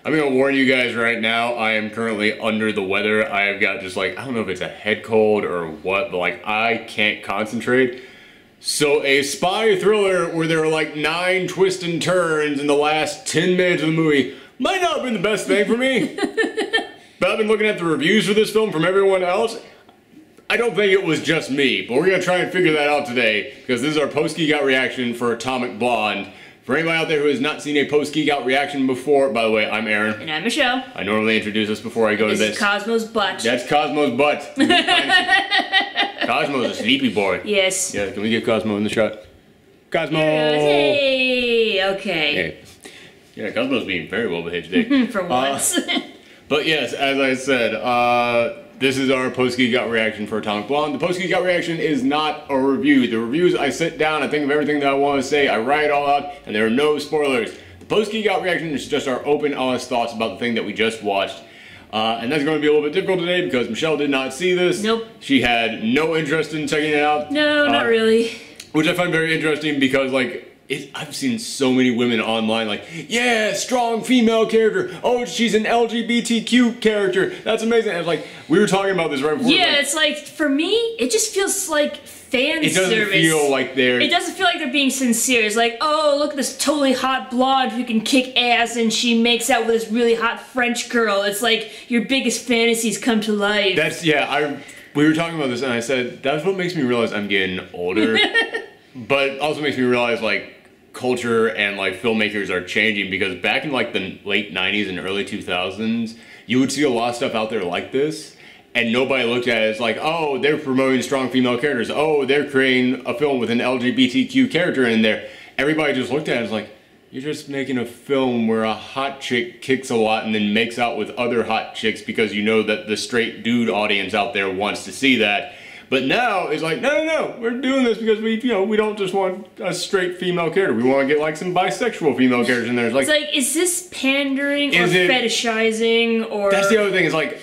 I'm gonna warn you guys right now, I am currently under the weather. I have got just like, I don't know if it's a head cold or what, but like I can't concentrate. So a spy thriller where there are like 9 twists and turns in the last 10 minutes of the movie might not have been the best thing for me. But I've been looking at the reviews for this film from everyone else. I don't think it was just me, but we're gonna try and figure that out today because this is our post-Geekout reaction for Atomic Blonde. For anybody out there who has not seen a post-Geekout reaction before, by the way, I'm Aaron. And I'm Michelle. I normally introduce us before I go to this. This is Cosmo's butt. That's Cosmo's butt. Cosmo's a sleepy boy. Yes. Yeah, can we get Cosmo in the shot? Cosmo! Hey, okay. Hey. Yeah, Cosmo's being very well behaved today. For once. But yes, as I said, this is our post-Geekout reaction for Atomic Blonde. The post-Geekout reaction is not a review. The reviews, I sit down, I think of everything that I want to say, I write it all out, and there are no spoilers. The post-Geekout reaction is just our open, honest thoughts about the thing that we just watched. And that's going to be a little bit difficult today because Michelle did not see this. Nope. She had no interest in checking it out. No, not really. Which I find very interesting because, like, I've seen so many women online like, yeah, strong female character. Oh, she's an LGBTQ character. That's amazing. And like, we were talking about this right before. Yeah, like, it's like, for me, it just feels like fan service. It doesn't feel like they're... It doesn't feel like they're being sincere. It's like, oh, look at this totally hot blonde who can kick ass and she makes out with this really hot French girl. It's like your biggest fantasies come to life. That's, yeah, we were talking about this and I said, that's what makes me realize I'm getting older. But it also makes me realize, like, culture and, like, filmmakers are changing because back in, like, the late 90s and early 2000s, you would see a lot of stuff out there like this, and nobody looked at it as like, oh, they're promoting strong female characters. Oh, they're creating a film with an LGBTQ character in there. Everybody just looked at it as like, you're just making a film where a hot chick kicks a lot and then makes out with other hot chicks because you know that the straight dude audience out there wants to see that. But now it's like, no, we're doing this because we don't just want a straight female character. We want to get like some bisexual female characters in there. It's like, is this pandering or fetishizing or? That's the other thing. Is like,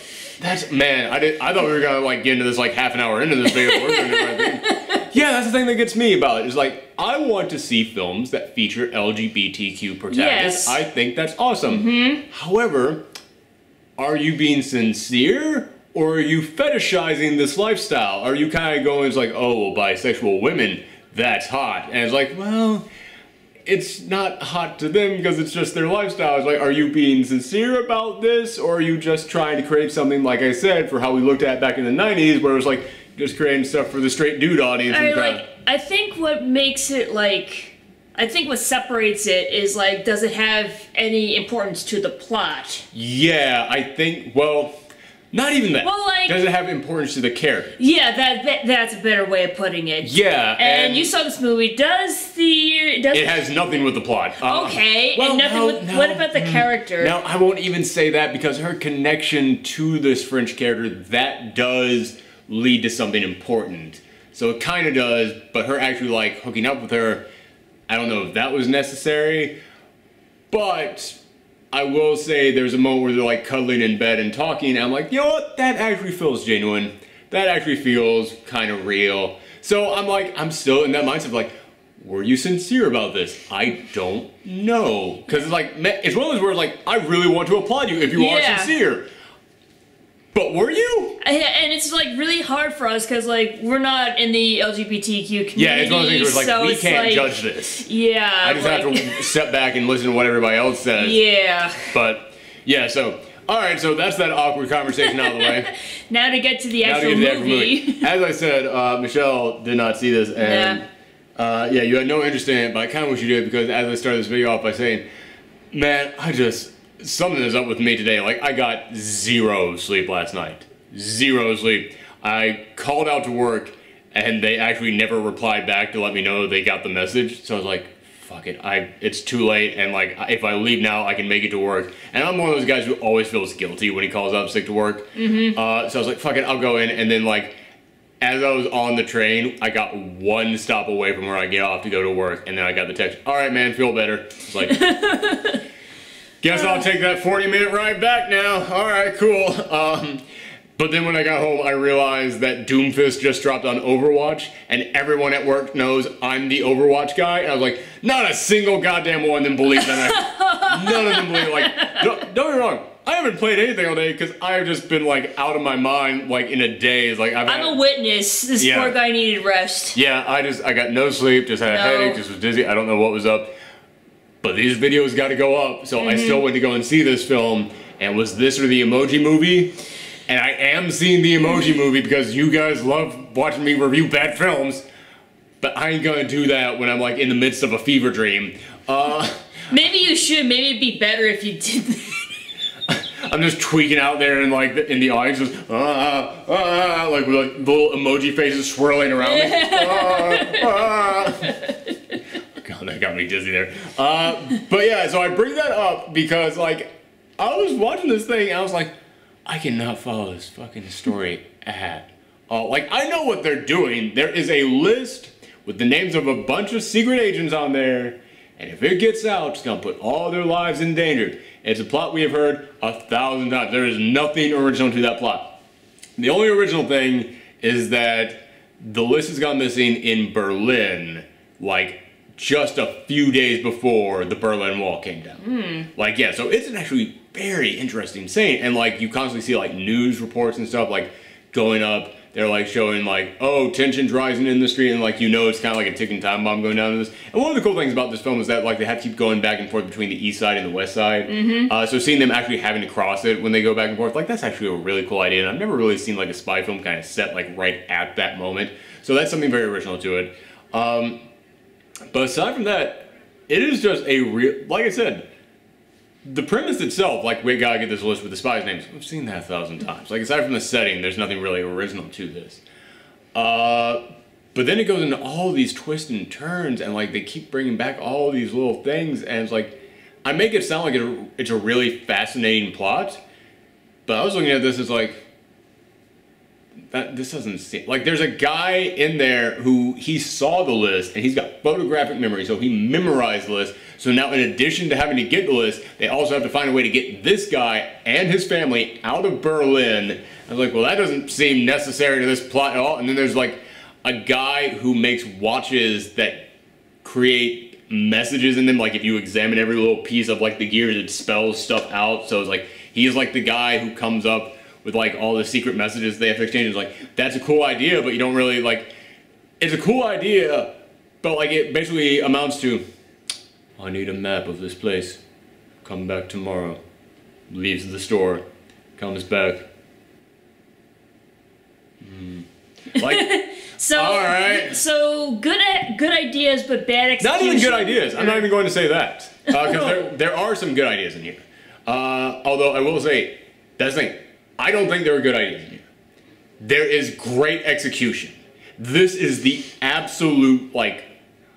man. I thought we were gonna like get into this like half an hour into this video. Yeah, that's the thing that gets me about it. Is like, I want to see films that feature LGBTQ protagonists. Yes. I think that's awesome. Mm-hmm. However, are you being sincere? Or are you fetishizing this lifestyle? Are you kind of going, it's like, oh, well, bisexual women, that's hot. And it's like, well, it's not hot to them because it's just their lifestyle. It's like, are you being sincere about this? Or are you just trying to create something, like I said, for how we looked at back in the 90s, where it was like, just creating stuff for the straight dude audience. I think what makes it like, I think what separates it is like, does it have any importance to the plot? Yeah, I think, well... Not even that. Well, like, does it have importance to the character? Yeah, that's a better way of putting it. Yeah, and you saw this movie. It has nothing with the plot. Okay, well, and nothing what about the character? Now, I won't even say that because her connection to this French character, that does lead to something important. So it kind of does, but her actually, like, hooking up with her, I don't know if that was necessary, but... I will say there's a moment where they're like cuddling in bed and talking, and I'm like, you know what, that actually feels genuine. That actually feels kind of real. So I'm like, I'm still in that mindset of like, were you sincere about this? I don't know. Because it's like, it's one of those where it's like, I really want to applaud you if you are sincere. But were you? And it's like really hard for us because like we're not in the LGBTQ community. Yeah, it's one of those things where it's like, we can't judge this. Yeah. I just have to step back and listen to what everybody else says. Yeah. But, yeah, so, alright, so that's that awkward conversation out of the way. Now to get to the actual movie. As I said, Michelle did not see this, and yeah, you had no interest in it, but I kind of wish you did because as I started this video off by saying, man, something is up with me today. Like, I got 0 sleep last night. 0 sleep. I called out to work, and they actually never replied back to let me know they got the message. So I was like, fuck it. It's too late, and like, if I leave now, I can make it to work. And I'm one of those guys who always feels guilty when he calls out sick to work. Mm-hmm. So I was like, fuck it, I'll go in. And then like, as I was on the train, I got 1 stop away from where I get off to go to work, and then I got the text, all right, man, feel better. It's like... Guess I'll take that 40-minute ride back now. Alright, cool. But then when I got home, I realized that Doomfist just dropped on Overwatch, and everyone at work knows I'm the Overwatch guy. And I was like, not a single goddamn one of them believed that. None of them believe, like, don't get me wrong. I haven't played anything all day because I've just been like out of my mind like in a daze. Like I'm a witness. This poor guy needed rest. Yeah, I got no sleep, just had a headache, just was dizzy. I don't know what was up. But these videos got to go up, so I still went to go and see this film. And was this or the Emoji Movie? And I am seeing the Emoji Movie because you guys love watching me review bad films. But I ain't gonna do that when I'm like in the midst of a fever dream. Maybe you should. Maybe it'd be better if you did that. I'm just tweaking out there and like in the audience, just like with like little emoji faces swirling around me. God, that got me dizzy there. But yeah, so I bring that up because like I was watching this thing and I was like, I cannot follow this fucking story at all. Like I know what they're doing. There is a list with the names of a bunch of secret agents on there, and if it gets out, it's gonna put all their lives in danger. It's a plot we have heard 1,000 times. There is nothing original to that plot. The only original thing is that the list has gone missing in Berlin, like just a few days before the Berlin Wall came down. Like, yeah, so it's an actually very interesting scene, and like you constantly see like news reports and stuff like going up. They're like showing like, oh, tensions rising in the street, and like you know it's kind of like a ticking time bomb going down to this. And one of the cool things about this film is that like they have to keep going back and forth between the east side and the west side. So seeing them actually having to cross it when they go back and forth, like that's actually a really cool idea. And I've never really seen like a spy film kind of set like right at that moment. So that's something very original to it. But aside from that, it is just a real, like I said, the premise itself, like we gotta get this list with the spies' names. We've seen that 1,000 times. Like aside from the setting, there's nothing really original to this. But then it goes into all these twists and turns, and like they keep bringing back all these little things, and it's like I make it sound like it's a really fascinating plot, but I was looking at this as like this doesn't seem like there's a guy in there who he saw the list and he's got photographic memory, so he memorized the list. So now in addition to having to get the list, they also have to find a way to get this guy and his family out of Berlin. I was like, well, that doesn't seem necessary to this plot at all. And then there's like a guy who makes watches that create messages in them. Like if you examine every little piece of like the gears, it spells stuff out. So it's like he's like the guy who comes up with like all the secret messages they have to exchange. It's like, that's a cool idea, but you don't really like, it's a cool idea, but like it basically amounts to, I need a map of this place, come back tomorrow, leaves the store, comes back. Like, so, all right. So good ideas, but bad execution. Not even good ideas. I'm not even going to say that. Because there are some good ideas in here. Although I will say, that's the thing. I don't think there are good ideas in here. There is great execution. This is the absolute, like,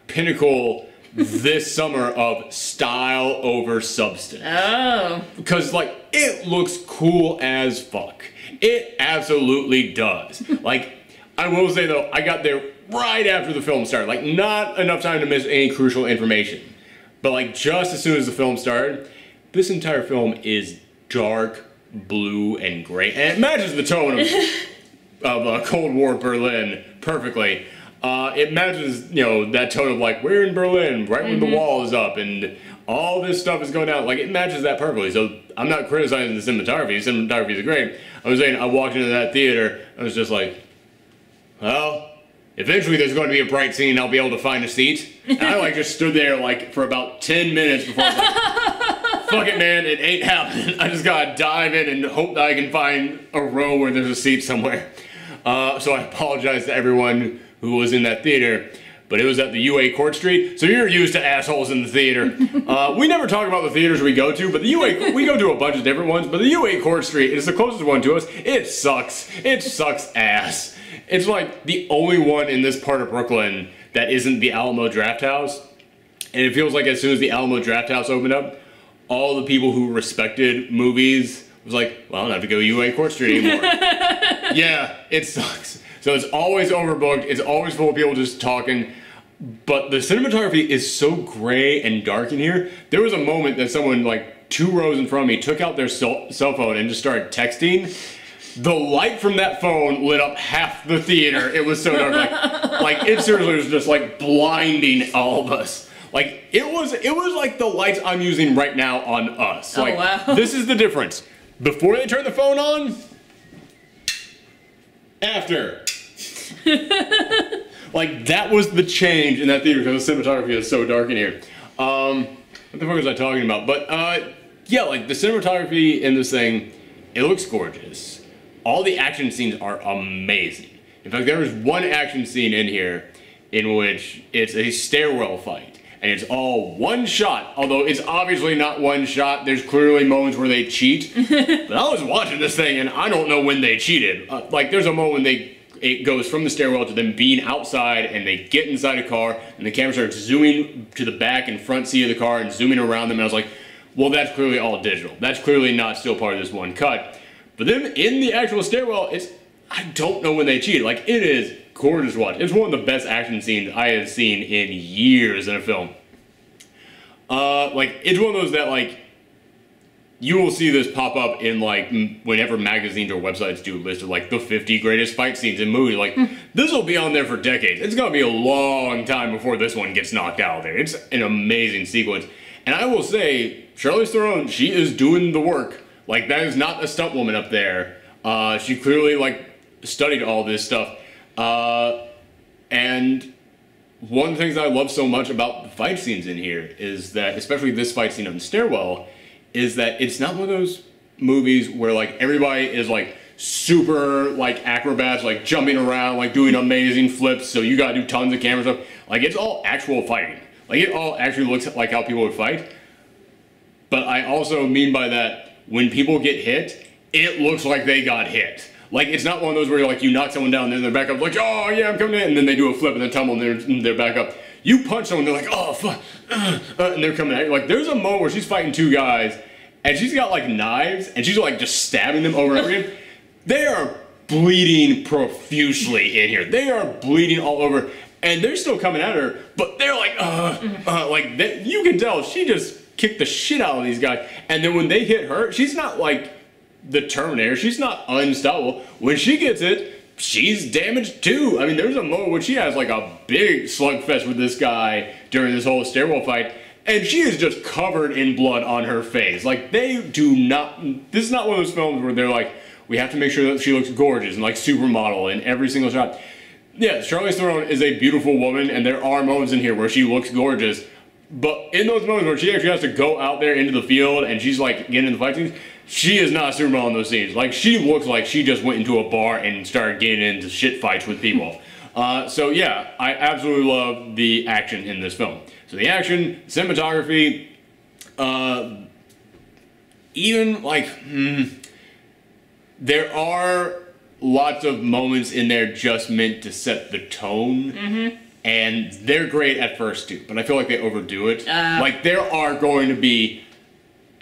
pinnacle this summer of style over substance. Oh. Because, like, it looks cool as fuck. It absolutely does. Like, I will say, though, I got there right after the film started. Like, not enough time to miss any crucial information. But, like, just as soon as the film started, this entire film is dark blue and gray, and it matches the tone of Cold War Berlin perfectly. It matches, you know, that tone of like, we're in Berlin right when the wall is up and all this stuff is going down. Like, it matches that perfectly. So I'm not criticizing the cinematography. The cinematography is great. I was saying, I walked into that theater, I was just like, well, eventually there's going to be a bright scene, I'll be able to find a seat. And I like just stood there like for about 10 minutes before I was like, fuck it, man, it ain't happening. I just gotta dive in and hope that I can find a row where there's a seat somewhere. So I apologize to everyone who was in that theater, but it was at the UA Court Street, so you're used to assholes in the theater. We never talk about the theaters we go to, but the UA, we go to a bunch of different ones, but the UA Court Street is the closest one to us. It sucks. It sucks ass. It's like the only one in this part of Brooklyn that isn't the Alamo Drafthouse, and it feels like as soon as the Alamo Drafthouse opened up, all the people who respected movies was like, well, I don't have to go UA Court Street anymore. Yeah, it sucks. So it's always overbooked. It's always full of people just talking. But the cinematography is so gray and dark in here. There was a moment that someone, like 2 rows in front of me, took out their cell phone and just started texting. The light from that phone lit up half the theater. It was so dark. Like it seriously was just like blinding all of us. Like, it was like the lights I'm using right now on us. Like, wow. This is the difference. Before they turn the phone on, after. Like, that was the change in that theater because the cinematography is so dark in here. What the fuck was I talking about? But, yeah, like, the cinematography in this thing, it looks gorgeous. All the action scenes are amazing. In fact, there is one action scene in here in which it's a stairwell fight. And it's all one shot, although it's obviously not one shot. There's clearly moments where they cheat. But I was watching this thing, and I don't know when they cheated. Like, there's a moment when it goes from the stairwell to them being outside, and they get inside a car, and the camera starts zooming to the back and front seat of the car and zooming around them. And I was like, well, that's clearly all digital. That's clearly not still part of this one cut. But then in the actual stairwell, I don't know when they cheated. Like, it is gorgeous to watch. It's one of the best action scenes I have seen in years in a film. Like, it's one of those that, like, you will see this pop up in, like, whenever magazines or websites do a list of, like, the 50 greatest fight scenes in movies. Like, this will be on there for decades. It's gonna be a long time before this one gets knocked out of there. It's an amazing sequence. And I will say, Charlize Theron, she is doing the work. Like, that is not a stunt woman up there. She clearly, like, studied all this stuff. And one of the things I love so much about the fight scenes in here is that, especially this fight scene on the stairwell, is that it's not one of those movies where, like, everybody is, like, super, like, acrobats, like, jumping around, like, doing amazing flips, so you gotta do tons of camera stuff. Like, it's all actual fighting. Like, it all actually looks like how people would fight. But I also mean by that, when people get hit, it looks like they got hit. Like, it's not one of those where, like, you knock someone down and then they're back up, like, oh, yeah, I'm coming in, and then they do a flip and then tumble and they're back up. You punch someone, they're like, oh, fuck, and they're coming at you. Like, there's a moment where she's fighting two guys, and she's got, like, knives, and she's, like, just stabbing them over and over again. They are bleeding profusely in here. They are bleeding all over, and they're still coming at her, but they're like, you can tell she just kicked the shit out of these guys. And then when they hit her, she's not like the Terminator. She's not unstoppable. When she gets it, she's damaged too. I mean, there's a moment when she has like a big slugfest with this guy during this whole stairwell fight, and she is just covered in blood on her face. Like, they do not, this is not one of those films where they're like, we have to make sure that she looks gorgeous and like supermodel in every single shot. Yeah, Charlize Theron is a beautiful woman, and there are moments in here where she looks gorgeous. But in those moments where she actually has to go out there into the field and she's like getting in the fight scenes, she is not a supermodel in those scenes. Like, she looks like she just went into a bar and started getting into shit fights with people. So yeah, I absolutely love the action in this film. So the action, cinematography, even like, there are lots of moments in there just meant to set the tone. And they're great at first too, but I feel like they overdo it. Like, there are going to be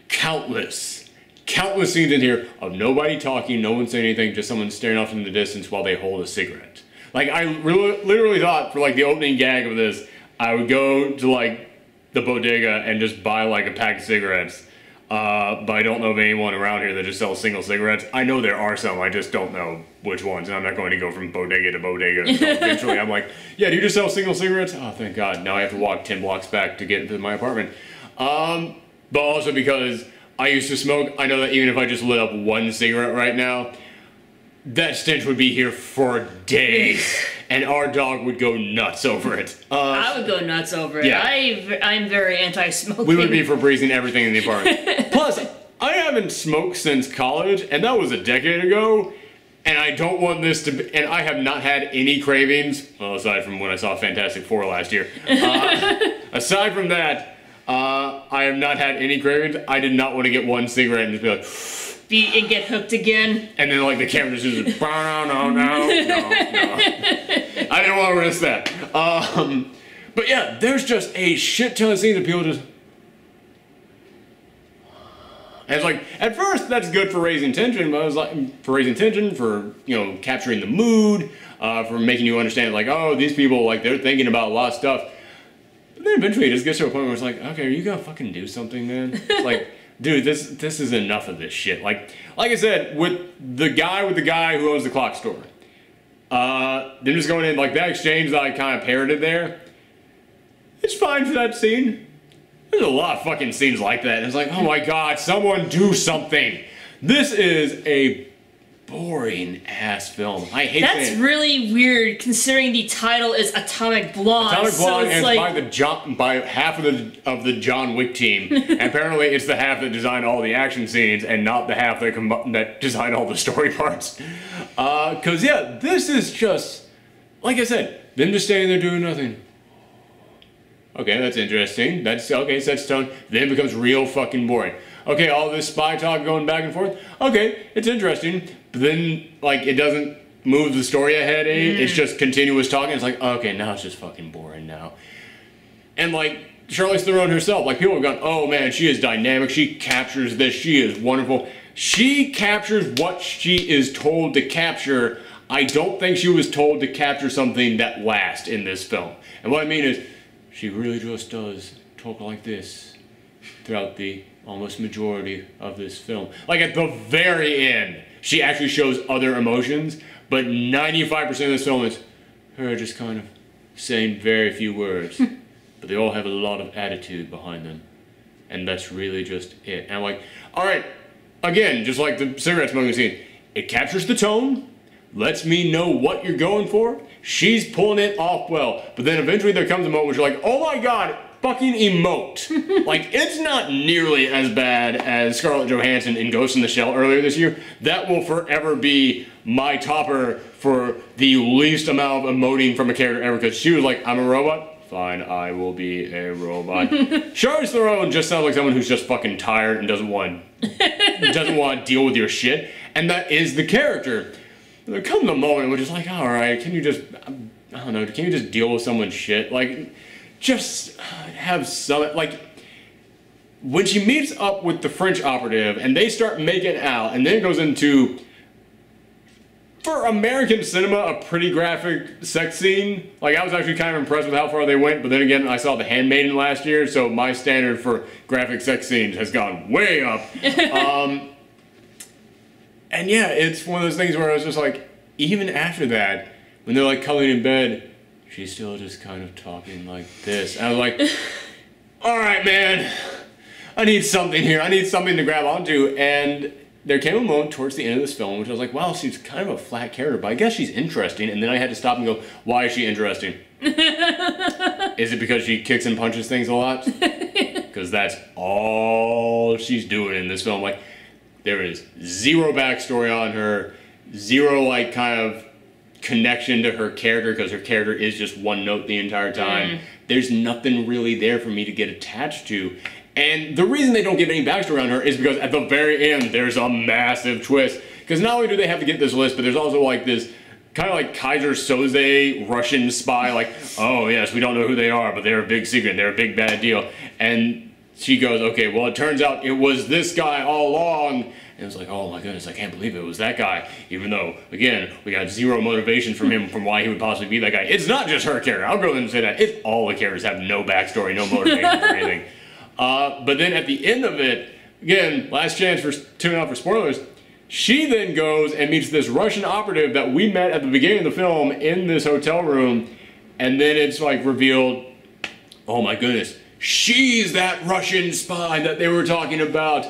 countless scenes in here of nobody talking, no one saying anything, just someone staring off in the distance while they hold a cigarette. Like, I literally thought for like the opening gag of this, I would go to like the bodega and just buy like a pack of cigarettes. But I don't know of anyone around here that just sells single cigarettes. I know there are some, I just don't know which ones, and I'm not going to go from bodega to bodega until eventually I'm like, yeah, do you just sell single cigarettes? Oh, thank God, now I have to walk 10 blocks back to get into my apartment. But also because I used to smoke, I know that even if I just lit up one cigarette right now, that stench would be here for days, and our dog would go nuts over it. I would go nuts over it. Yeah. I'm very anti-smoking. We would be Febrezing everything in the apartment. Plus, I haven't smoked since college, and that was a decade ago, and I don't want this to be, and I have not had any cravings, well, aside from when I saw Fantastic Four last year. Aside from that, I have not had any cravings. I did not want to get one cigarette and just be like, and get hooked again. and then like the camera just no. I didn't want to risk that. But yeah, there's just a shit ton of scenes that people just, and it's like, at first that's good for raising tension, but I was like, for raising tension, for, you know, capturing the mood, for making you understand like, oh, these people, like, they're thinking about a lot of stuff. But then eventually it just gets to a point where it's like, okay, are you gonna fucking do something, man? Like, dude, this is enough of this shit. Like I said, with the guy who owns the clock store, them just going in, like, that exchange that I kind of parroted there, it's fine for that scene. There's a lot of fucking scenes like that. And it's like, oh my god, someone do something. This is a boring ass film. I hate that. That's really weird, considering the title is Atomic Blonde. Atomic Blonde, so it's and like... it's by half of the John Wick team. And apparently, it's the half that designed all the action scenes, and not the half that designed all the story parts. Cause yeah, this is just, like I said, them just standing there doing nothing. Okay, that's interesting. That's okay. Sets tone. Then it becomes real fucking boring. Okay, all this spy talk going back and forth. Okay, it's interesting. But then, like, it doesn't move the story ahead. It's just continuous talking. It's like, okay, now it's just fucking boring now. And, like, Charlize Theron herself, like, people have gone, oh, man, she is dynamic. She captures this. She is wonderful. She captures what she is told to capture. I don't think she was told to capture something that lasts in this film. And what I mean is, she really just does talk like this throughout the almost majority of this film. Like at the very end, she actually shows other emotions, but 95% of this film is her just kind of saying very few words, but they all have a lot of attitude behind them. And that's really just it. And I'm like, all right, again, just like the cigarette smoking scene, it captures the tone, lets me know what you're going for. She's pulling it off well, but then eventually there comes a moment where you're like, oh my god, fucking emote. Like, it's not nearly as bad as Scarlett Johansson in Ghost in the Shell earlier this year. That will forever be my topper for the least amount of emoting from a character ever, because she was like, I'm a robot? Fine, I will be a robot. Charlize Theron just sounds like someone who's just fucking tired and doesn't want to deal with your shit, and that is the character. There comes a moment where it's like, alright, can you just, I don't know, can you just deal with someone's shit? Like, just have some, like, when she meets up with the French operative and they start making out, and then it goes into, for American cinema, a pretty graphic sex scene. Like, I was actually kind of impressed with how far they went, but then again, I saw The Handmaiden last year, so my standard for graphic sex scenes has gone way up. And yeah, it's one of those things where I was just like, even after that, when they're like cuddling in bed, she's still just kind of talking like this. And I was like, alright man, I need something here. I need something to grab onto. And there came a moment towards the end of this film which I was like, wow, she's kind of a flat character, but I guess she's interesting. And then I had to stop and go, why is she interesting? Is it because she kicks and punches things a lot? Because that's all she's doing in this film. Like, there is zero backstory on her, zero like kind of connection to her character, because her character is just one note the entire time. There's nothing really there for me to get attached to. And the reason they don't give any backstory on her is because at the very end there's a massive twist. Because not only do they have to get this list, but there's also like this kind of like Kaiser Soze Russian spy, like, oh yes, we don't know who they are, but they're a big secret, they're a big bad deal. And she goes, okay, well, it turns out it was this guy all along. And it was like, oh my goodness, I can't believe it was that guy. Even though, again, we got zero motivation from him from why he would possibly be that guy. It's not just her character. I'll go ahead and say that. It's all the characters have no backstory, no motivation for anything. But then at the end of it, again, last chance for tuning out for spoilers, she then goes and meets this Russian operative that we met at the beginning of the film in this hotel room. And then it's like revealed, oh my goodness, she's that Russian spy that they were talking about.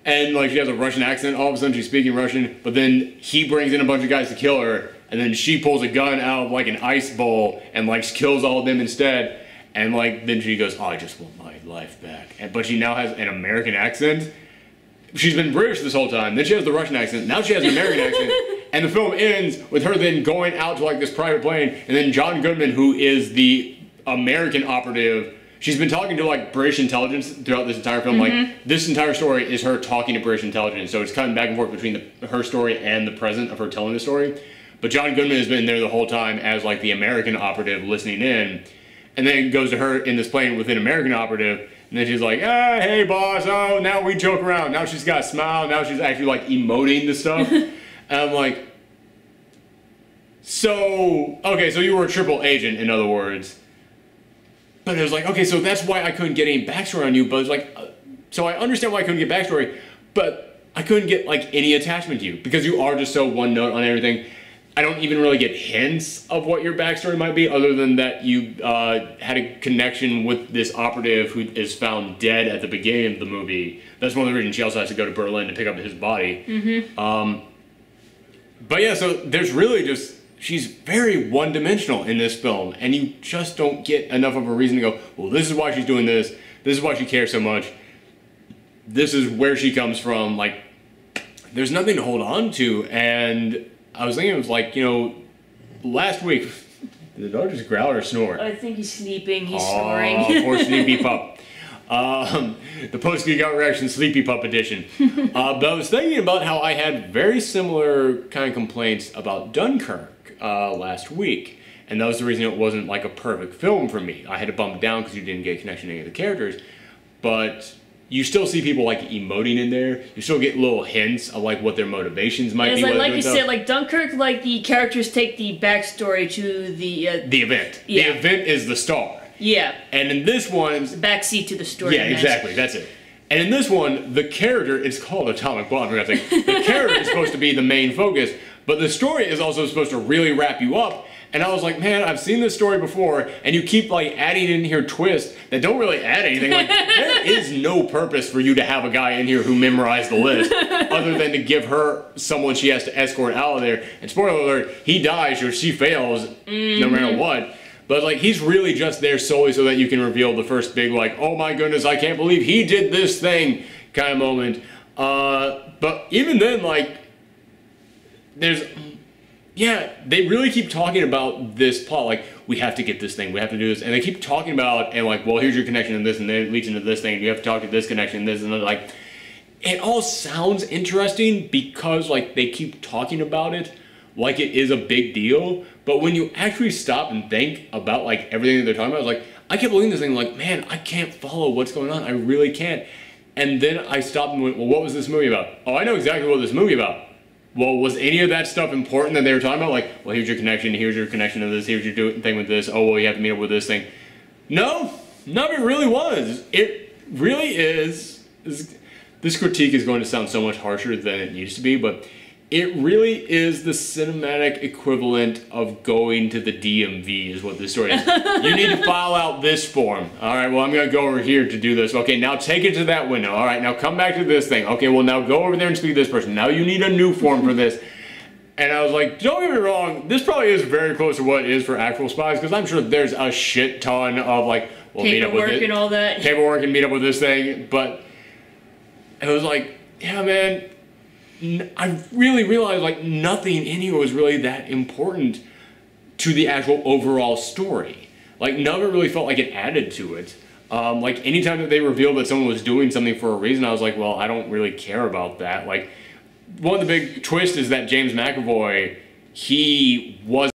And like she has a Russian accent, all of a sudden she's speaking Russian, but then he brings in a bunch of guys to kill her, and then she pulls a gun out of like an ice bowl and like kills all of them instead. And like then she goes, oh, I just want my life back. But she now has an American accent. She's been British this whole time, then she has the Russian accent, now she has an American accent. And the film ends with her then going out to like this private plane, and then John Goodman, who is the American operative, she's been talking to like British intelligence throughout this entire film. Like this entire story is her talking to British intelligence, so it's cutting back and forth between her story and the present of her telling the story. But John Goodman has been there the whole time as like the American operative listening in, and then it goes to her in this plane with an American operative, and then she's like, ah, hey boss, oh, now we joke around. Now she's got a smile, now she's actually like emoting the stuff. And I'm like, so, okay, so you were a triple agent, in other words. But it was like, okay, so that's why I couldn't get any backstory on you, but it's like, so I understand why I couldn't get backstory, but I couldn't get like any attachment to you, because you are just so one note on everything. I don't even really get hints of what your backstory might be, other than that you had a connection with this operative who is found dead at the beginning of the movie. That's one of the reasons she also has to go to Berlin to pick up his body. Mm-hmm. But yeah, so there's really just, she's very one-dimensional in this film, and you just don't get enough of a reason to go, well, this is why she's doing this is why she cares so much, this is where she comes from. Like, there's nothing to hold on to. And I was thinking, it was like, you know, last week, did the dog just growl or snore? I think he's sleeping, he's snoring. Poor sleepy pup. The post-Geekout reaction sleepy pup edition. But I was thinking about how I had very similar kind of complaints about Dunkirk last week. And that was the reason it wasn't like a perfect film for me. I had to bump it down because you didn't get a connection to any of the characters. But you still see people like emoting in there. You still get little hints of like what their motivations might be. Like you said, like Dunkirk, like the characters take the backstory to the event. Yeah. The event is the star. Yeah. And in this one, the backseat to the story. Yeah, exactly. That's it. And in this one, the character, it's called Atomic Blonde, for God's sake. The character is supposed to be the main focus, but the story is also supposed to really wrap you up. And I was like, man, I've seen this story before, and you keep like adding in here twists that don't really add anything. Like, there is no purpose for you to have a guy in here who memorized the list, other than to give her someone she has to escort out of there. And spoiler alert, he dies or she fails, no matter what. But like, he's really just there solely so that you can reveal the first big like, oh my goodness, I can't believe he did this thing kind of moment. But even then, like, yeah, they really keep talking about this plot, like, we have to get this thing, we have to do this, and they keep talking about, and like, well, here's your connection to this, and then it leads into this thing, you have to talk to this connection, this, and then, like, it all sounds interesting because, like, they keep talking about it like it is a big deal, but when you actually stop and think about, like, everything that they're talking about, it's like, I kept looking at this thing like, man, I can't follow what's going on, I really can't. And then I stopped and went, well, what was this movie about? Oh, I know exactly what this movie about. Well, was any of that stuff important that they were talking about? Like, well, here's your connection to this, here's your thing with this, oh, well, you have to meet up with this thing. No, none of it really was. It really is, this critique is going to sound so much harsher than it used to be, but it really is the cinematic equivalent of going to the DMV is what this story is. You need to file out this form. All right, well, I'm going to go over here to do this. Okay, now take it to that window. All right, now come back to this thing. Okay, well, now go over there and speak to this person. Now you need a new form for this. And I was like, don't get me wrong, this probably is very close to what it is for actual spies, because I'm sure there's a shit ton of, like, well, meet up with it. Paperwork and all that. Paperwork and meet up with this thing. But it was like, yeah, man, I really realized, like, nothing in here was really that important to the actual overall story. Like, none of it really felt like it added to it. Like, anytime that they revealed that someone was doing something for a reason, I was like, well, I don't really care about that. Like, one of the big twists is that James McAvoy, he was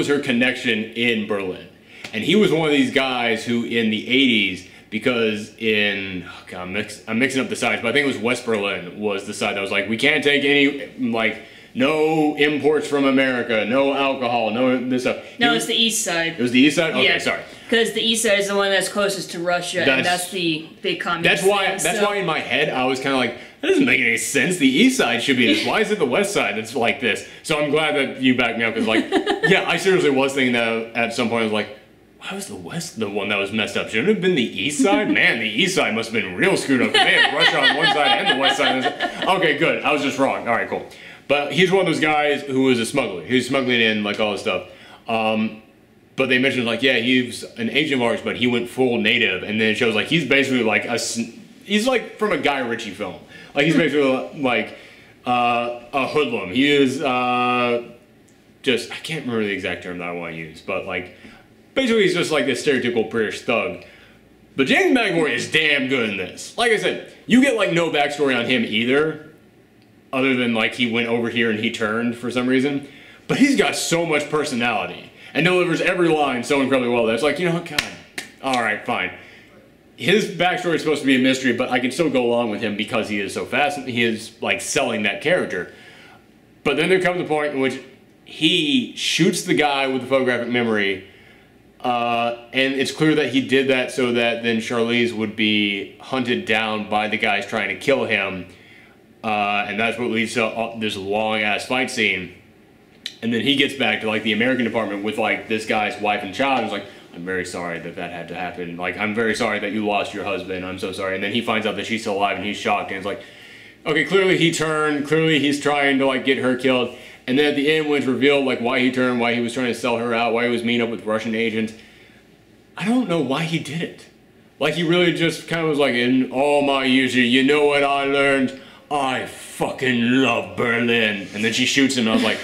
her connection in Berlin. And he was one of these guys who, in the 80s, because in, oh God, I'm mixing up the sides, but I think it was West Berlin was the side that was like, we can't take any, like, no imports from America, no alcohol, no this stuff. No, it's the east side. It was the east side? Okay, yeah, sorry. Because the east side is the one that's closest to Russia, and that's the big communist That's why in my head I was kind of like, that doesn't make any sense. The east side should be this. Why is it the west side that's like this? So I'm glad that you backed me up, because, like, yeah, I seriously was thinking that at some point. I was like, why was the west the one that was messed up? Shouldn't it have been the east side? Man, the east side must have been real screwed up. Man, Russia on one side and the west side. Okay, good. I was just wrong. All right, cool. But he's one of those guys who was a smuggler. He was smuggling in, like, all this stuff. But they mentioned, like, yeah, he was an agent of ours, but he went full native. And then it shows, like, he's basically like he's like from a Guy Ritchie film. Like, he's basically like a hoodlum. He is just, I can't remember the exact term that I want to use, but, like, basically he's just like this stereotypical British thug. But James McAvoy is damn good in this. Like I said, you get, like, no backstory on him either, other than, like, he went over here and he turned for some reason. But he's got so much personality and delivers every line so incredibly well that it's like, you know, God, all right, fine. His backstory is supposed to be a mystery, but I can still go along with him because he is so fast. He is, like, selling that character. But then there comes a point in which he shoots the guy with the photographic memory, and it's clear that he did that so that then Charlize would be hunted down by the guys trying to kill him. And that's what leads to this long-ass fight scene. And then he gets back to, like, the American department with, like, this guy's wife and child. And he's like, I'm very sorry that that had to happen. Like, I'm very sorry that you lost your husband. I'm so sorry. And then he finds out that she's still alive, and he's shocked. And it's like, okay, clearly he turned. Clearly he's trying to, like, get her killed. And then at the end, when it's revealed, like, why he turned, why he was trying to sell her out, why he was meeting up with Russian agents, I don't know why he did it. Like, he really just kind of was like, in all my years here, you know what I learned? I fucking love Berlin. And then she shoots him, and I was like,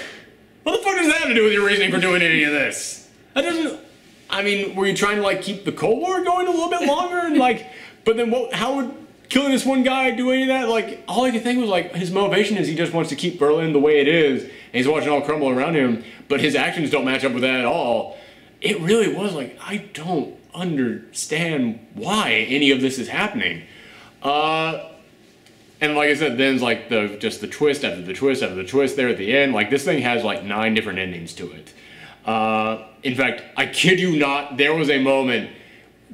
what the fuck does that have to do with your reasoning for doing any of this? That doesn't... I mean, were you trying to, like, keep the Cold War going a little bit longer? And, like, but then what, how would killing this one guy do any of that? Like, all I could think was, like, his motivation is he just wants to keep Berlin the way it is, and he's watching it all crumble around him, but his actions don't match up with that at all. It really was like, I don't understand why any of this is happening. And like I said, then it's like just the twist after the twist after the twist there at the end. Like, this thing has like 9 different endings to it. In fact, I kid you not, there was a moment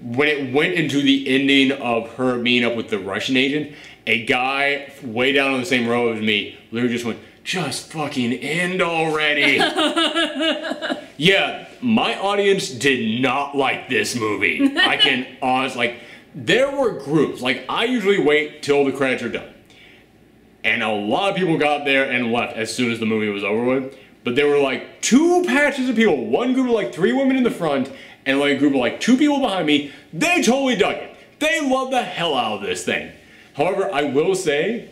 when it went into the ending of her meeting up with the Russian agent, a guy way down on the same row as me literally just went, just fucking end already. Yeah, my audience did not like this movie. I can honestly, like, there were groups, like, I usually wait till the credits are done. And a lot of people got there and left as soon as the movie was over with. But there were like 2 patches of people, one group of like 3 women in the front, and like a group of like 2 people behind me. They totally dug it. They loved the hell out of this thing. However, I will say,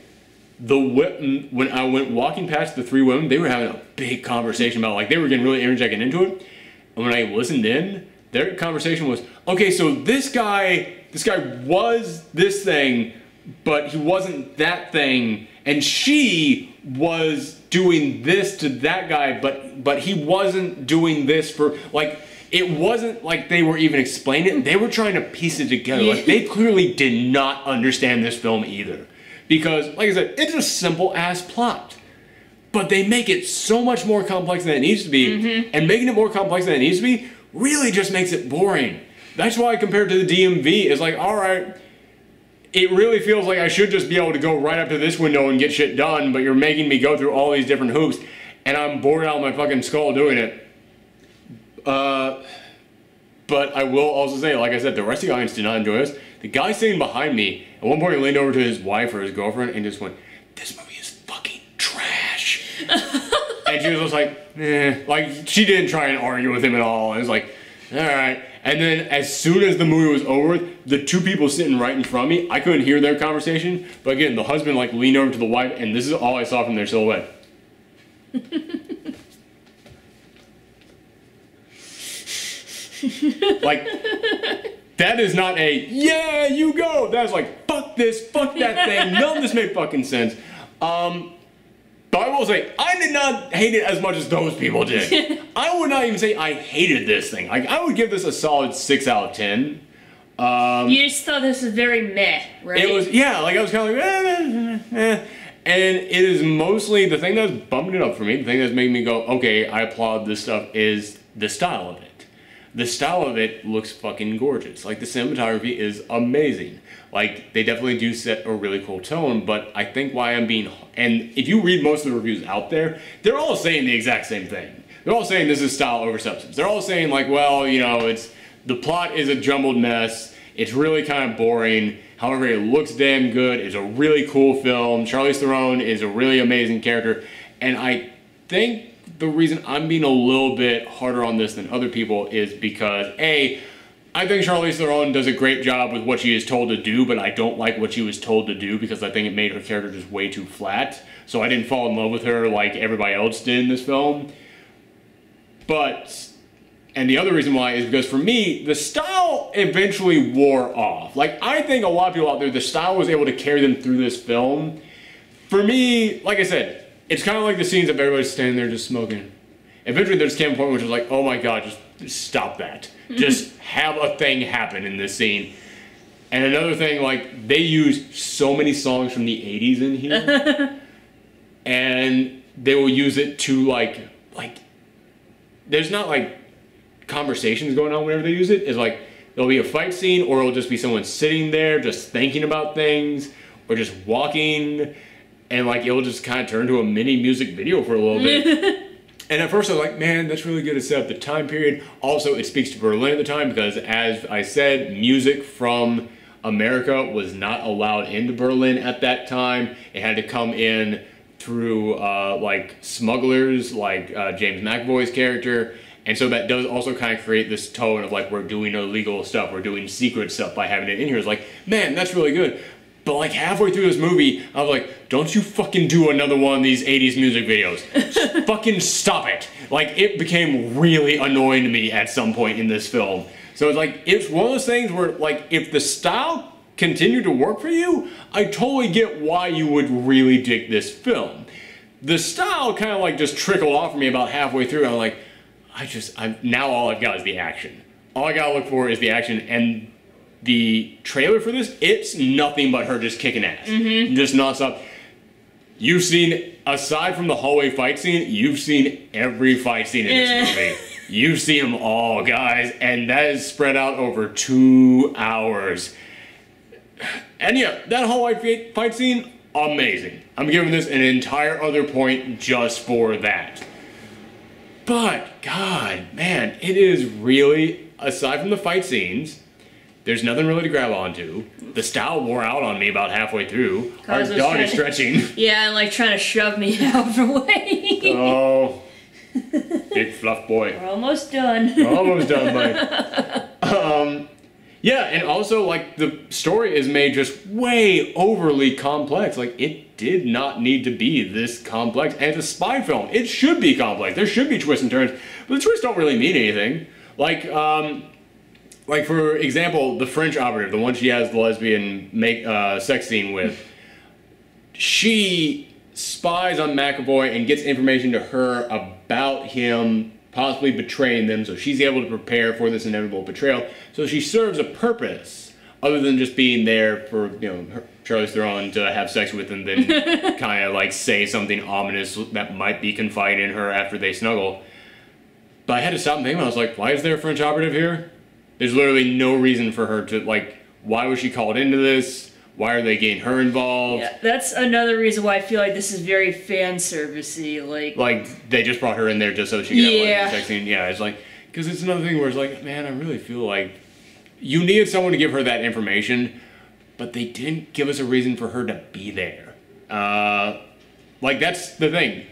when I went walking past the 3 women, they were having a big conversation about, like, they were getting really interjected into it. And when I listened in, their conversation was, okay, so this guy was this thing, but he wasn't that thing, and she was doing this to that guy, but he wasn't doing this for, like, it wasn't like they were even explaining it. They were trying to piece it together. Like, they clearly did not understand this film either. Because, like I said, it's a simple-ass plot. But they make it so much more complex than it needs to be, and making it more complex than it needs to be really just makes it boring. That's why, compared to the DMV, it's like, alright, it really feels like I should just be able to go right up to this window and get shit done, but you're making me go through all these different hoops, and I'm bored out of my fucking skull doing it. But I will also say, like I said, the rest of the audience did not enjoy this. The guy sitting behind me, at one point he leaned over to his wife or his girlfriend and just went, this movie is fucking trash. And she was just like, eh. Like, she didn't try and argue with him at all. And it was like, alright. And then as soon as the movie was over, the 2 people sitting right in front of me, I couldn't hear their conversation. But again, the husband like leaned over to the wife, and this is all I saw from their silhouette. Like, that is not a, yeah, you go. That's like, fuck this, fuck that thing. None of this made fucking sense. But I will say, I did not hate it as much as those people did. I would not even say I hated this thing. Like, I would give this a solid 6 out of 10. You just thought this was very meh, right? It was, yeah, like I was kind of like, And it is mostly, the thing that's bumping it up for me, the thing that's making me go, okay, I applaud this stuff, is the style of it. The style of it looks fucking gorgeous. Like, the cinematography is amazing. Like, they definitely do set a really cool tone, but I think why I'm being... And if you read most of the reviews out there, they're all saying the exact same thing. They're all saying this is style over substance. They're all saying, like, well, you know, the plot is a jumbled mess. It's really kind of boring. However, it looks damn good. It's a really cool film. Charlize Theron is a really amazing character. And I think the reason I'm being a little bit harder on this than other people is because, A, I think Charlize Theron does a great job with what she is told to do, but I don't like what she was told to do because I think it made her character just way too flat. So I didn't fall in love with her like everybody else did in this film. But, and the other reason why is because for me, the style eventually wore off. Like, I think a lot of people out there, the style was able to carry them through this film. For me, like I said, it's kind of like the scenes of everybody standing there just smoking. Eventually there just came a point where it was like, oh my god, just stop that. Just have a thing happen in this scene. And another thing, like, they use so many songs from the 80s in here. And they will use it to, like, there's not, like, conversations going on whenever they use it. It's like, there'll be a fight scene, or it'll just be someone sitting there just thinking about things, or just walking, and, like, it'll just kind of turn to a mini music video for a little bit. And at first I was like, man, that's really good to set up the time period. Also, it speaks to Berlin at the time because, as I said, music from America was not allowed into Berlin at that time. It had to come in through like smugglers, like James McAvoy's character. And so that does also kind of create this tone of like, we're doing illegal stuff, we're doing secret stuff by having it in here. It's like, man, that's really good. But like halfway through this movie, I was like, don't you fucking do another one of these 80s music videos. Just fucking stop it. Like, it became really annoying to me at some point in this film. So it's like, it's one of those things where, like, if the style continued to work for you, I totally get why you would really dig this film. The style kind of like just trickled off of me about halfway through. I'm like, now all I've got is the action. All I gotta look for is the action, and the trailer for this, it's nothing but her just kicking ass. Just nonstop. You've seen, aside from the hallway fight scene, you've seen every fight scene in this movie. You've seen them all, guys, and that is spread out over 2 hours. And yeah, that hallway fight scene, amazing. I'm giving this an entire other point just for that. But, God, man, it is really, aside from the fight scenes, there's nothing really to grab onto. The style wore out on me about halfway through. Our dog is stretching. Yeah, and like trying to shove me out of the way. Oh, big fluff boy. We're almost done. We're almost done, buddy. Yeah, and also like the story is made just way overly complex. Like, it did not need to be this complex. And it's a spy film. It should be complex. There should be twists and turns, but the twists don't really mean anything. Like, for example, the French operative, the one she has the lesbian sex scene with, she spies on McAvoy and gets information to her about him possibly betraying them, so she's able to prepare for this inevitable betrayal. So she serves a purpose other than just being there for, Charlize Theron to have sex with and then kind of like say something ominous that might be confiding in her after they snuggle. But I had to stop and think, I was like, why is there a French operative here? There's literally no reason for her to, like, why was she called into this? Why are they getting her involved? Yeah, that's another reason why I feel like this is very fan servicey. Like they just brought her in there just so she could have sex scene. Yeah, it's like, because it's another thing where it's like, man, I really feel like you needed someone to give her that information, but they didn't give us a reason for her to be there. Like, that's the thing.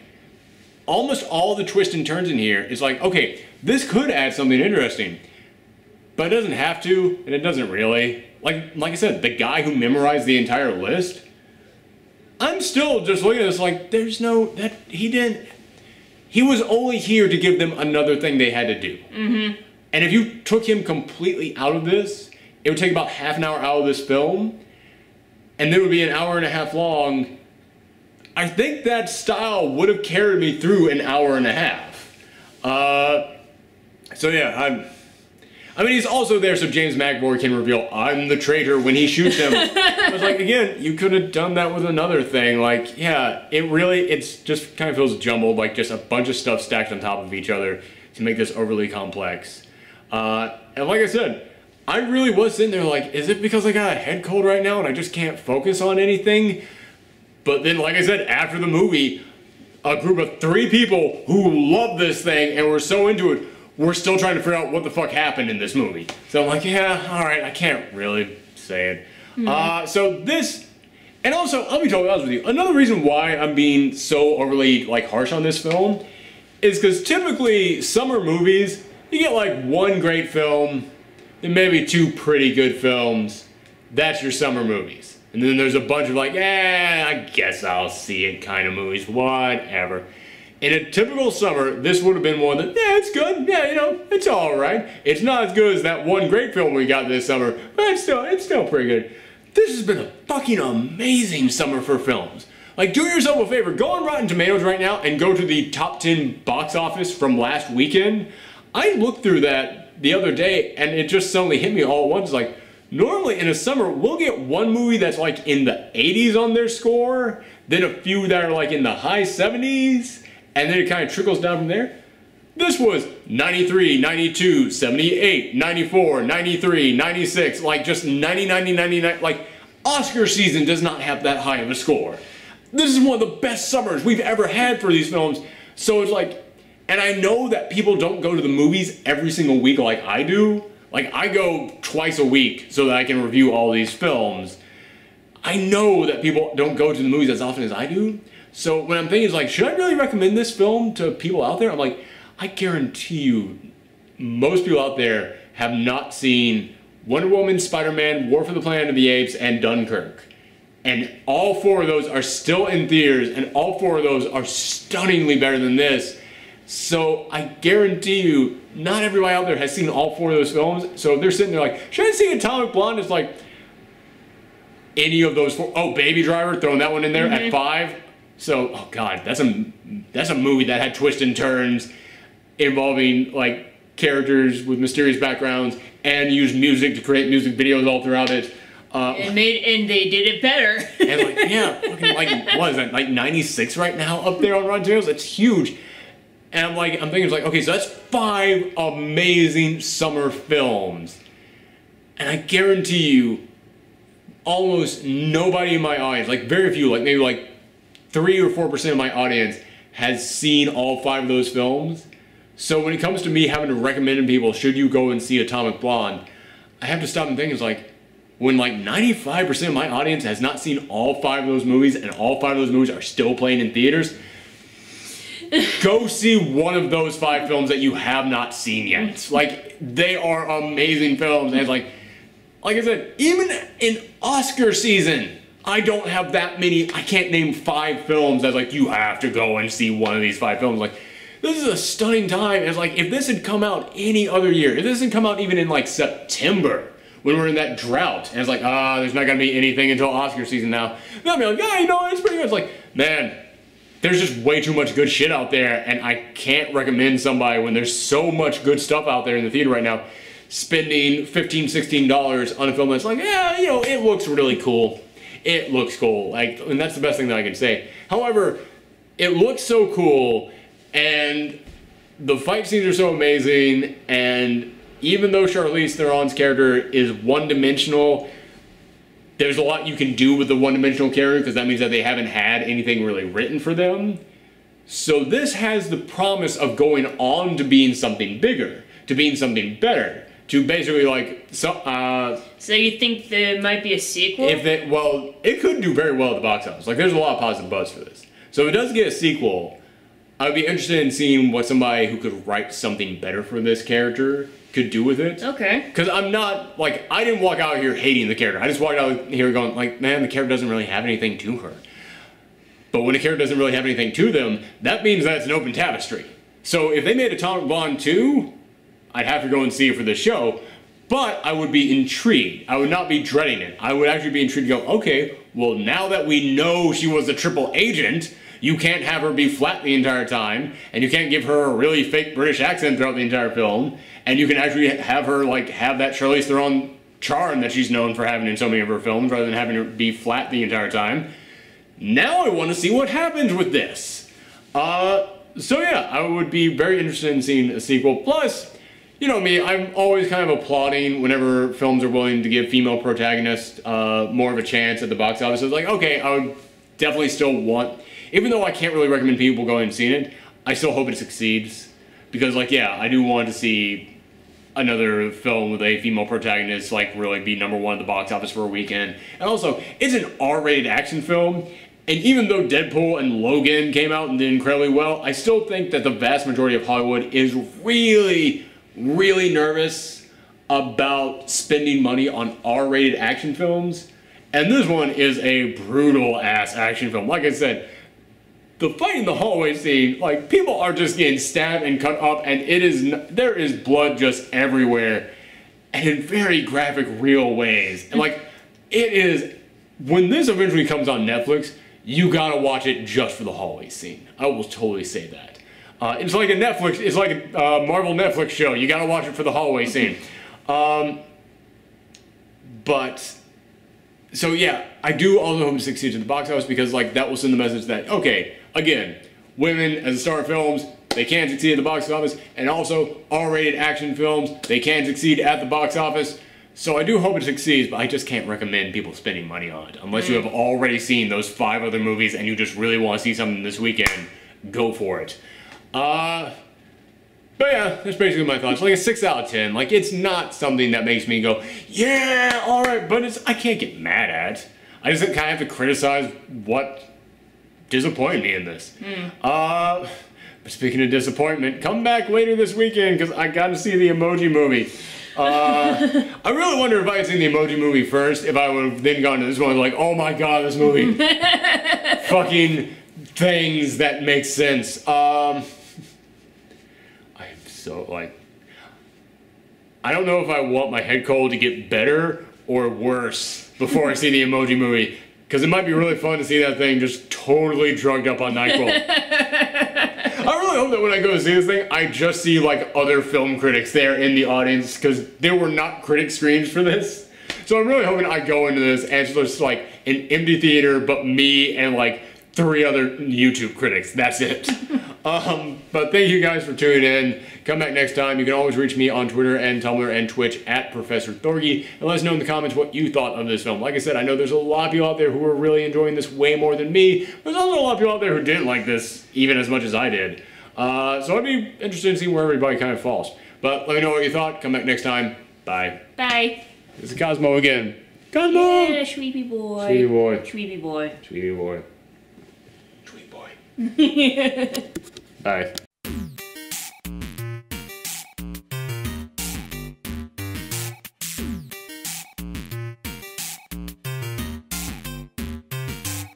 Almost all the twists and turns in here is like, okay, this could add something interesting. But it doesn't have to, and it doesn't really. Like I said, the guy who memorized the entire list, I'm still just looking at this like, he was only here to give them another thing they had to do. And if you took him completely out of this, it would take about half an hour out of this film, and then it would be an hour and a half long. I think that style would have carried me through an hour and a half. So yeah, I mean, he's also there so James McAvoy can reveal, I'm the traitor when he shoots him. I was like, again, you could have done that with another thing. Like, yeah, it's just kind of feels jumbled, like just a bunch of stuff stacked on top of each other to make this overly complex. And like I said, I really was sitting there like, is it because I got a head cold right now and I just can't focus on anything? But then, like I said, after the movie, a group of 3 people who love this thing and were so into it, we're still trying to figure out what the fuck happened in this movie. So I'm like, yeah, alright, I can't really say it. So this, and also, I'll be totally honest with you, another reason why I'm being so overly, like, harsh on this film is because typically, summer movies, you get, like, 1 great film, and maybe 2 pretty good films. That's your summer movies. And then there's a bunch of, like, I guess I'll see it kind of movies, whatever. In a typical summer, this would have been one that, yeah, it's good, yeah, it's alright. It's not as good as that 1 great film we got this summer, but it's still pretty good. This has been a fucking amazing summer for films. Like, do yourself a favor, go on Rotten Tomatoes right now and go to the top 10 box office from last weekend. I looked through that the other day, and it just suddenly hit me all at once, like, normally in a summer, we'll get 1 movie that's like in the 80s on their score, then a few that are like in the high 70s, and then it kind of trickles down from there. This was 93, 92, 78, 94, 93, 96, like just 90, 90, 99, like Oscar season does not have that high of a score. This is one of the best summers we've ever had for these films. So it's like, And I know that people don't go to the movies every single week like I do. Like, I go twice a week so that I can review all these films. I know that people don't go to the movies as often as I do. So when I'm thinking, it's like, should I really recommend this film to people out there? I'm like, I guarantee you, most people out there have not seen Wonder Woman, Spider-Man, War for the Planet of the Apes, and Dunkirk. And all 4 of those are still in theaters, and all 4 of those are stunningly better than this. So I guarantee you, not everybody out there has seen all 4 of those films. So if they're sitting there like, should I see Atomic Blonde? It's like, any of those 4. Oh, Baby Driver, throwing that one in there at 5. So, oh god, that's a movie that had twists and turns involving like characters with mysterious backgrounds and used music to create music videos all throughout it. And they did it better. And like, yeah, fucking like, what is that, like 96 right now up there on Rotten Tomatoes? It's huge. And I'm thinking it's like, okay, so that's 5 amazing summer films. And I guarantee you, almost nobody in my audience, like very few, like maybe like 3 or 4% of my audience has seen all 5 of those films. So when it comes to me having to recommend to people, should you go and see Atomic Blonde, I have to stop and think, it's like, when like 95% of my audience has not seen all 5 of those movies and all 5 of those movies are still playing in theaters, go see one of those 5 films that you have not seen yet. Like, they are amazing films. And it's like I said, even in Oscar season, I don't have that many, I can't name 5 films that's like, you have to go and see one of these 5 films. Like, this is a stunning time. It's like, if this had come out any other year, if this had come out even in like September, when we're in that drought, and it's like, there's not gonna be anything until Oscar season now, then I'll be like, yeah, you know, it's pretty good. It's like, man, there's just way too much good shit out there, and I can't recommend somebody when there's so much good stuff out there in the theater right now, spending $15, $16 on a film that's like, yeah, you know, it looks really cool. It looks cool, like, and that's the best thing that I can say. However, it looks so cool, and the fight scenes are so amazing, and even though Charlize Theron's character is one-dimensional, there's a lot you can do with the one-dimensional character, because that means that they haven't had anything really written for them. So this has the promise of going on to being something bigger, to being something better, to basically like, So you think there might be a sequel? Well, it could do very well at the box office. Like, there's a lot of positive buzz for this. So if it does get a sequel, I would be interested in seeing what somebody who could write something better for this character could do with it. Okay. Because I'm not, like, I didn't walk out here hating the character. I just walked out here going, like, man, the character doesn't really have anything to her. But when a character doesn't really have anything to them, that means that it's an open tapestry. So if they made Atomic Blonde 2, I'd have to go and see it for the show, but I would be intrigued. I would not be dreading it. I would actually be intrigued to go, okay, well, now that we know she was a triple agent, you can't have her be flat the entire time, and you can't give her a really fake British accent throughout the entire film, and you can actually have her, like, have that Charlize Theron charm that she's known for having in so many of her films, rather than having her be flat the entire time. Now I want to see what happens with this. So yeah, I would be very interested in seeing a sequel. Plus, you know me, I'm always kind of applauding whenever films are willing to give female protagonists more of a chance at the box office. It's like, okay, I would definitely still want, even though I can't really recommend people going and seeing it, I still hope it succeeds. Because, like, yeah, I do want to see another film with a female protagonist, like, really be #1 at the box office for a weekend. And also, it's an R-rated action film, and even though Deadpool and Logan came out and did incredibly well, I still think that the vast majority of Hollywood is really, really nervous about spending money on R-rated action films. And this one is a brutal-ass action film. Like I said, the fight in the hallway scene, like, people are just getting stabbed and cut up, and there is blood just everywhere, and in very graphic, real ways. And, like, it is, when this eventually comes on Netflix, you gotta watch it just for the hallway scene. I will totally say that. It's like a Marvel Netflix show. You gotta watch it for the hallway scene. But, so yeah, I do also hope to succeed at the box office, because, like, that will send the message that, okay, again, women as a star of films, they can succeed at the box office, and also R-rated action films, they can succeed at the box office. So I do hope it succeeds, but I just can't recommend people spending money on it. Unless you have already seen those 5 other movies and you just really want to see something this weekend, go for it. But yeah, that's basically my thoughts. Like a 6 out of 10. Like, it's not something that makes me go, yeah, alright, but I can't get mad at. I just kind of have to criticize what disappointed me in this. But speaking of disappointment, come back later this weekend because I got to see the Emoji Movie. I really wonder if I had seen the Emoji Movie first, if I would have then gone to this one like, oh my god, this movie. Fucking things that make sense. I am so, like, I don't know if I want my head cold to get better or worse before I see the Emoji Movie. Because it might be really fun to see that thing just totally drugged up on NyQuil. I really hope that when I go to see this thing, I just see like other film critics there in the audience, because there were not critic screens for this. So I'm really hoping I go into this and it's just like an empty theater, but me and like 3 other YouTube critics. That's it. But thank you guys for tuning in. Come back next time. You can always reach me on Twitter and Tumblr and Twitch at Professor Thorgy, and let us know in the comments what you thought of this film. Like I said, I know there's a lot of people out there who are really enjoying this way more than me. There's also a lot of people out there who didn't like this even as much as I did. So I'd be interested in seeing where everybody kind of falls. But let me know what you thought. Come back next time. Bye. Bye. This is Cosmo again. Cosmo! Yeah, Sweetie boy. Sweetie boy. Sweetie boy. Sweetie boy. Sweet boy. Bye.